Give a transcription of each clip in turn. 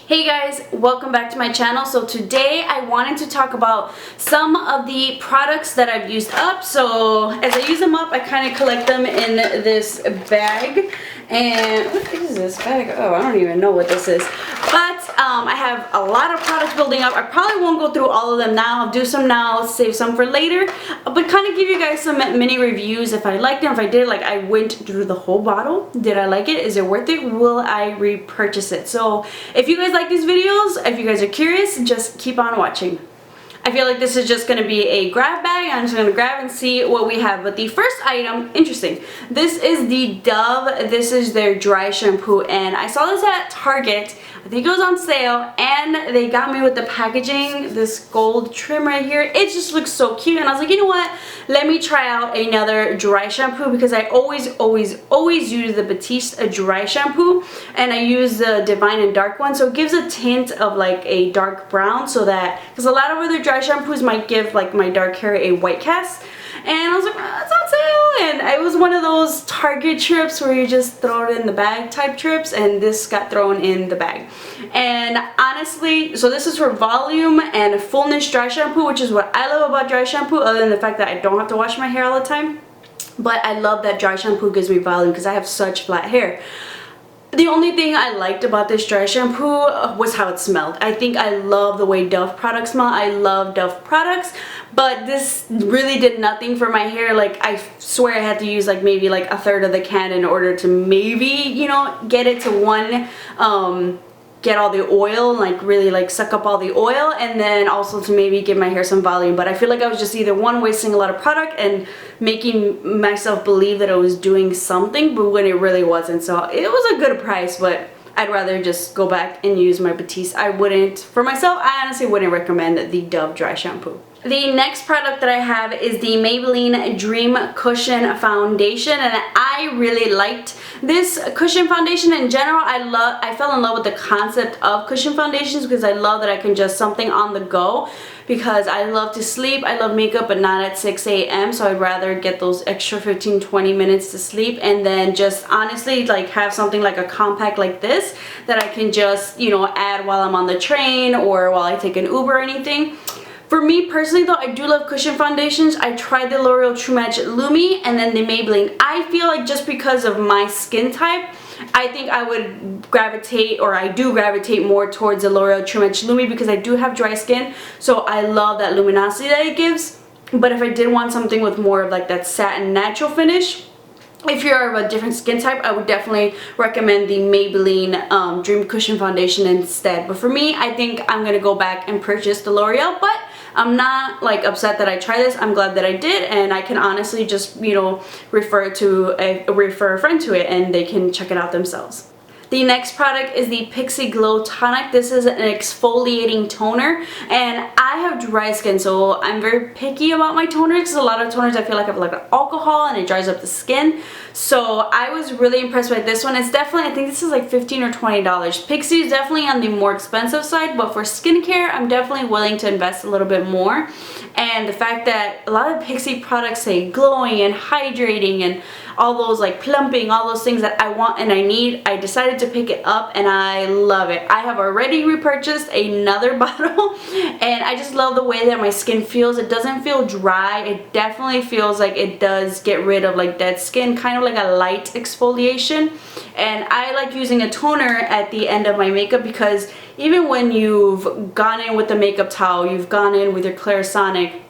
Hey guys, welcome back to my channel. So today I wanted to talk about some of the products that I've used up. So as I use them up, I kind of collect them in this bag. And what is this bag? Oh, I don't even know what this is. But I have a lot of products building up. I probably won't go through all of them now. I'll do some now, save some for later. But kind of give you guys some mini reviews if I liked them, if I did. Like I went through the whole bottle. Did I like it? Is it worth it? Will I repurchase it? So if you guys like these videos, if you guys are curious, just keep on watching. I feel like this is just going to be a grab bag. I'm just going to grab and see what we have. But the first item, interesting. This is the Dove. This is their dry shampoo. And I saw this at Target. I think it was on sale. And they got me with the packaging. This gold trim right here. It just looks so cute. And I was like, you know what? Let me try out another dry shampoo. Because I always use the Batiste dry shampoo. And I use the Divine and Dark one. So it gives a tint of like a dark brown. So that, because a lot of other dry shampoos might give like my dark hair a white cast, and I was like, oh, it's on sale. And it was one of those Target trips where you just throw it in the bag type trips, and this got thrown in the bag. And honestly, so this is for volume and fullness dry shampoo, which is what I love about dry shampoo, other than the fact that I don't have to wash my hair all the time. But I love that dry shampoo gives me volume because I have such flat hair. The only thing I liked about this dry shampoo was how it smelled. I think I love the way Dove products smell. I love Dove products, but this really did nothing for my hair. Like I swear I had to use like maybe like a third of the can in order to maybe, you know, get it to one, get all the oil, like really like suck up all the oil, and then also to maybe give my hair some volume. But I feel like I was just either one, wasting a lot of product and making myself believe that I was doing something, but when it really wasn't. So it was a good price, but I'd rather just go back and use my Batiste. I wouldn't, for myself, I honestly wouldn't recommend the Dove dry shampoo. The next product that I have is the Maybelline Dream Cushion Foundation, and I really liked this cushion foundation in general. I fell in love with the concept of cushion foundations because I love that I can just something on the go, because I love to sleep. I love makeup, but not at 6 a.m. so I'd rather get those extra 15-20 minutes to sleep, and then just honestly like have something like a compact like this that I can just, you know, add while I'm on the train or while I take an Uber or anything. For me personally though, I do love cushion foundations. I tried the L'Oreal True Match Lumi and then the Maybelline. I feel like just because of my skin type, I think I would gravitate, or I do gravitate more towards the L'Oreal True Match Lumi because I do have dry skin. So I love that luminosity that it gives. But if I did want something with more of like that satin natural finish, if you're of a different skin type, I would definitely recommend the Maybelline Dream Cushion Foundation instead. But for me, I think I'm going to go back and purchase the L'Oreal. But I'm not like upset that I tried this. I'm glad that I did, and I can honestly just, you know, refer a friend to it and they can check it out themselves. The next product is the Pixi Glow Tonic. This is an exfoliating toner, and I have dry skin, so I'm very picky about my toners because a lot of toners I feel like have like alcohol and it dries up the skin. So I was really impressed by this one. It's definitely, I think this is like $15 or $20. Pixi is definitely on the more expensive side, but for skincare, I'm definitely willing to invest a little bit more. And the fact that a lot of Pixi products say glowing and hydrating and all those like plumping, all those things that I want and I need, I decided to pick it up and I love it. I have already repurchased another bottle and I just love the way that my skin feels. It doesn't feel dry. It definitely feels like it does get rid of like dead skin, kind of like a light exfoliation. And I like using a toner at the end of my makeup because even when you've gone in with the makeup towel, you've gone in with your Clarisonic,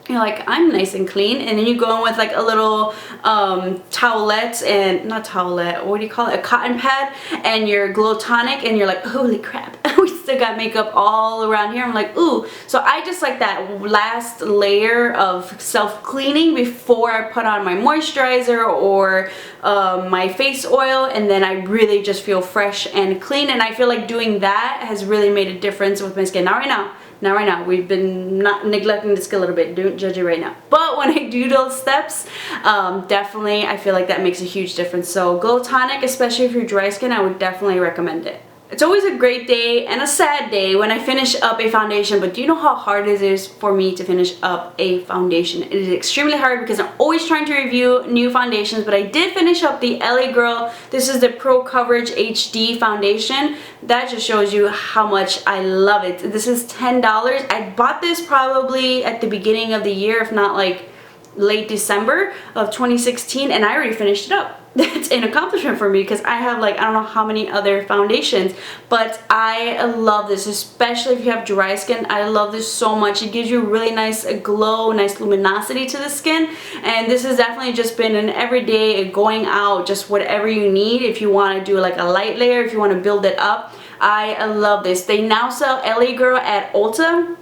you're like, I'm nice and clean, and then you go in with like a little towelette, and not towelette, what do you call it, a cotton pad, and your Glow Tonic, and you're like, holy crap, we still got makeup all around here. I'm like, ooh. So I just like that last layer of self-cleaning before I put on my moisturizer or my face oil, and then I really just feel fresh and clean, and I feel like doing that has really made a difference with my skin. Now right now, we've been not neglecting the skin a little bit, don't judge it right now. But when I do those steps, definitely I feel like that makes a huge difference. So Glow Tonic, especially if you're dry skin, I would definitely recommend it. It's always a great day and a sad day when I finish up a foundation, but do you know how hard it is for me to finish up a foundation? It is extremely hard because I'm always trying to review new foundations, but I did finish up the LA Girl. This is the Pro Coverage HD foundation. That just shows you how much I love it. This is $10. I bought this probably at the beginning of the year, if not like late December of 2016, and I already finished it up. That's an accomplishment for me because I have like I don't know how many other foundations, but I love this, especially if you have dry skin. I love this so much. It gives you a really nice glow, nice luminosity to the skin, and this has definitely just been an everyday going out, just whatever you need. If you want to do like a light layer, if you want to build it up, I love this. They now sell LA Girl at ULTA.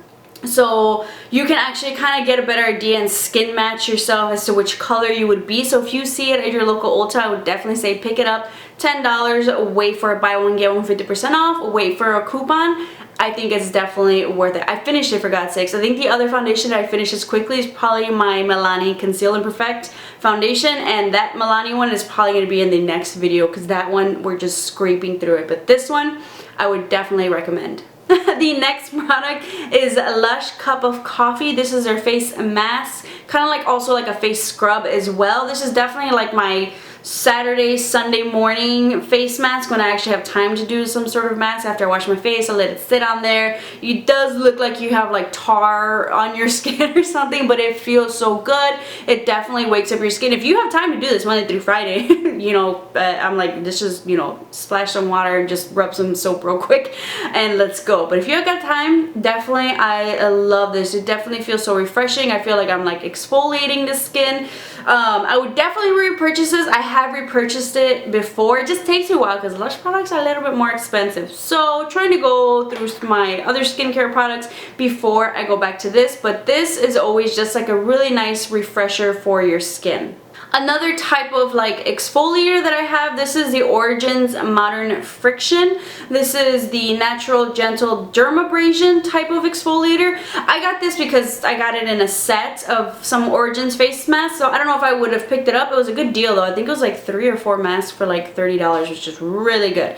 So you can actually kind of get a better idea and skin match yourself as to which color you would be. So if you see it at your local ULTA, I would definitely say pick it up. $10, wait for a buy one get one 50% off, wait for a coupon. I think it's definitely worth it. I finished it for God's sakes. I think the other foundation that I finished as quickly is probably my Milani Conceal and Perfect foundation, and that Milani one is probably going to be in the next video because that one we're just scraping through it. But this one I would definitely recommend. The next product is Lush Cup of Coffee. This is their face mask, kind of like also like a face scrub as well. This is definitely like my Saturday, Sunday morning face mask when I actually have time to do some sort of mask. After I wash my face, I let it sit on there. It does look like you have like tar on your skin or something, but it feels so good. It definitely wakes up your skin. If you have time to do this Monday through Friday, you know, I'm like, this just, you know, splash some water and just rub some soap real quick and let's go. But if you have got time, definitely, I love this. It definitely feels so refreshing. I feel like I'm like exfoliating the skin. I would definitely repurchase this. I have repurchased it before. It just takes a while because Lush products are a little bit more expensive. So trying to go through my other skincare products before I go back to this. But this is always just like a really nice refresher for your skin. Another type of like exfoliator that I have, this is the Origins Modern Friction. This is the natural gentle dermabrasion type of exfoliator. I got this because I got it in a set of some Origins face masks, so I don't know if I would have picked it up. It was a good deal though. I think it was like 3 or 4 masks for like $30, which is really good.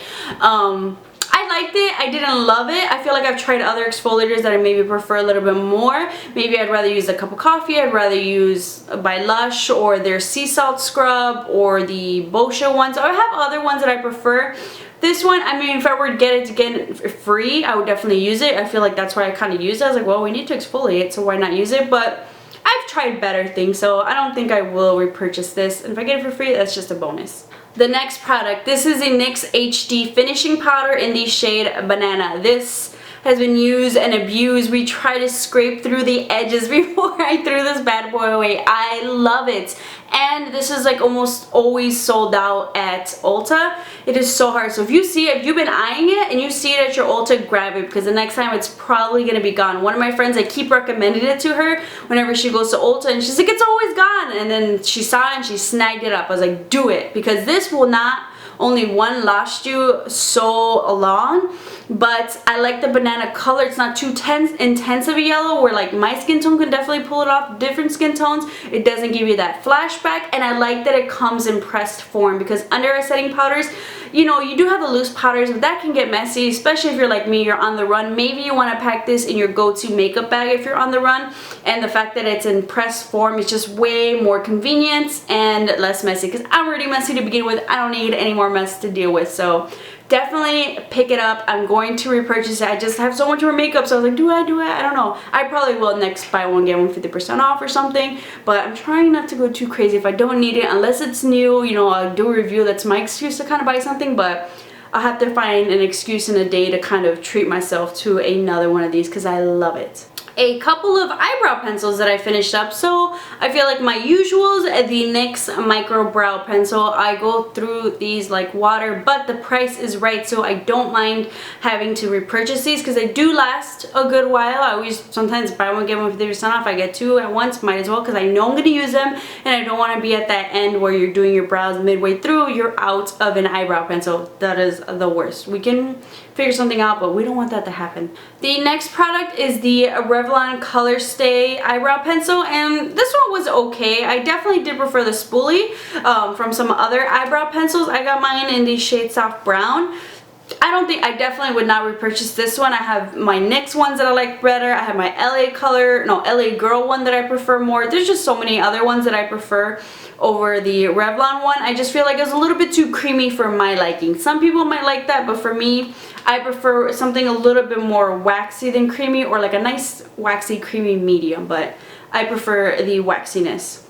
I liked it. I didn't love it. I feel like I've tried other exfoliators that I maybe prefer a little bit more. Maybe I'd rather use a cup of coffee. I'd rather use by Lush or their sea salt scrub or the Boscia ones. I have other ones that I prefer. This one, I mean, if I were to get it again free, I would definitely use it. I feel like that's why I kind of used it. I was like, well, we need to exfoliate, so why not use it? But I've tried better things, so I don't think I will repurchase this. And if I get it for free, that's just a bonus. The next product, this is a NYX HD finishing powder in the shade Banana. This has been used and abused. We try to scrape through the edges before I threw this bad boy away. I love it. And this is like almost always sold out at ULTA. It is so hard. So if you see it, if you've been eyeing it and you see it at your ULTA, grab it because the next time it's probably going to be gone. One of my friends, I keep recommending it to her whenever she goes to ULTA and she's like, it's always gone. And then she saw it and she snagged it up. I was like, do it because this will not only one last you so long, but I like the banana color. It's not too intense of a yellow where like my skin tone can definitely pull it off. Different skin tones, it doesn't give you that flashback, and I like that it comes in pressed form because under eye setting powders, you know, you do have the loose powders, but that can get messy, especially if you're like me, you're on the run. Maybe you want to pack this in your go-to makeup bag if you're on the run, and the fact that it's in pressed form is just way more convenient and less messy because I'm already messy to begin with. I don't need any more mess to deal with, so definitely pick it up. I'm going to repurchase it. I just have so much more makeup, so I was like, do I? I don't know. I probably will next buy one get one 50% off or something, but I'm trying not to go too crazy if I don't need it unless it's new. You know, I'll do a review. That's my excuse to kind of buy something, but I'll have to find an excuse in a day to kind of treat myself to another one of these because I love it. A couple of eyebrow pencils that I finished up. So I feel like my usuals, the NYX Micro Brow Pencil, I go through these like water, but the price is right, so I don't mind having to repurchase these because they do last a good while. I always sometimes buy one get one 50% off. I get two at once, might as well, because I know I'm going to use them and I don't want to be at that end where you're doing your brows midway through, you're out of an eyebrow pencil. That is the worst. We can figure something out, but we don't want that to happen. The next product is the Revlon Colorstay eyebrow pencil, and this one was okay. I definitely did prefer the spoolie from some other eyebrow pencils. I got mine in the shade Soft Brown. I definitely would not repurchase this one. I have my NYX ones that I like better. I have my LA Girl one that I prefer more. There's just so many other ones that I prefer over the Revlon one. I just feel like it's a little bit too creamy for my liking. Some people might like that, but for me, I prefer something a little bit more waxy than creamy, or like a nice waxy creamy medium, but I prefer the waxiness.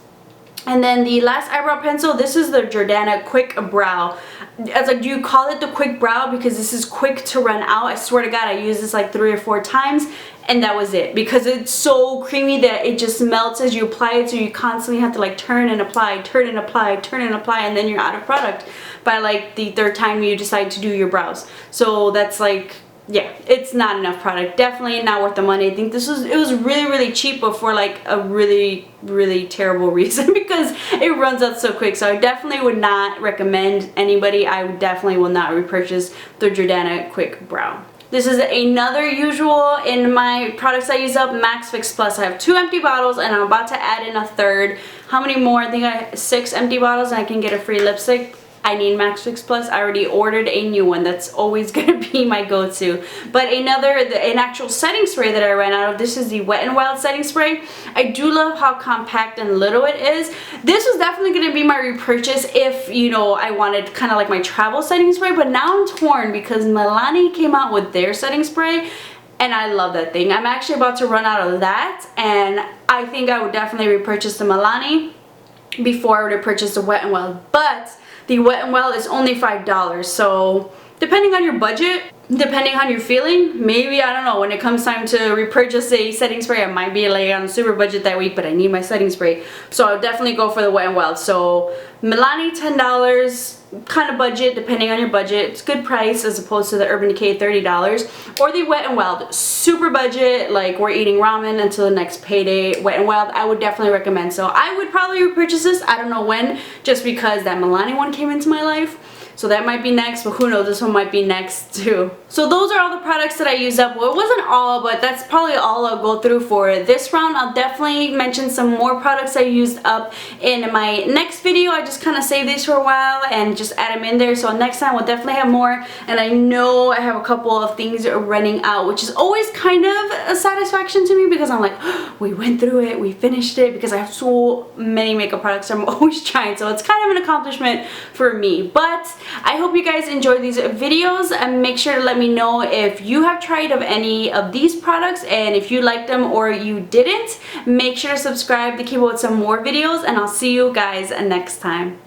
And then the last eyebrow pencil, this is the Jordana QuickBrow. It's like, do you call it the QuickBrow because this is quick to run out? I swear to God, I used this like 3 or 4 times and that was it, because it's so creamy that it just melts as you apply it, so you constantly have to like turn and apply, turn and apply, turn and apply, and then you're out of product by like the 3rd time you decide to do your brows. So that's like, yeah, it's not enough product. Definitely not worth the money. I think it was really cheap, but for like a really terrible reason, because it runs out so quick. So I definitely would not recommend anybody. I definitely will not repurchase the Jordana QuickBrow. This is another usual in my products I use up, Max Fix Plus. I have 2 empty bottles and I'm about to add in a 3rd. How many more? I think I have 6 empty bottles and I can get a free lipstick. I need Max Fix Plus. I already ordered a new one. That's always gonna be my go-to. But an actual setting spray that I ran out of, this is the Wet n Wild setting spray. I do love how compact and little it is. This was definitely gonna be my repurchase if, you know, I wanted kind of like my travel setting spray, but now I'm torn because Milani came out with their setting spray and I love that thing. I'm actually about to run out of that, and I think I would definitely repurchase the Milani before I would repurchase the Wet n Wild. But the Wet n Wild is only $5, so depending on your budget, depending on your feeling, maybe, I don't know, when it comes time to repurchase a setting spray, I might be like on a super budget that week, but I need my setting spray. So I'll definitely go for the Wet n Wild. So Milani, $10, kind of budget, depending on your budget. It's good price as opposed to the Urban Decay, $30. Or the Wet n Wild, super budget, like we're eating ramen until the next payday. Wet n Wild, I would definitely recommend. So I would probably repurchase this, I don't know when, just because that Milani one came into my life. So that might be next, but who knows, this one might be next too. So those are all the products that I used up. Well, it wasn't all, but that's probably all I'll go through for this round. I'll definitely mention some more products I used up in my next video. I just kind of saved these for a while and just add them in there. So next time we'll definitely have more. And I know I have a couple of things running out, which is always kind of a satisfaction to me, because I'm like, oh, we went through it, we finished it, because I have so many makeup products I'm always trying. So it's kind of an accomplishment for me. But I hope you guys enjoyed these videos, and make sure to let me know if you have tried of any of these products and if you liked them or you didn't. Make sure to subscribe to keep up with some more videos, and I'll see you guys next time.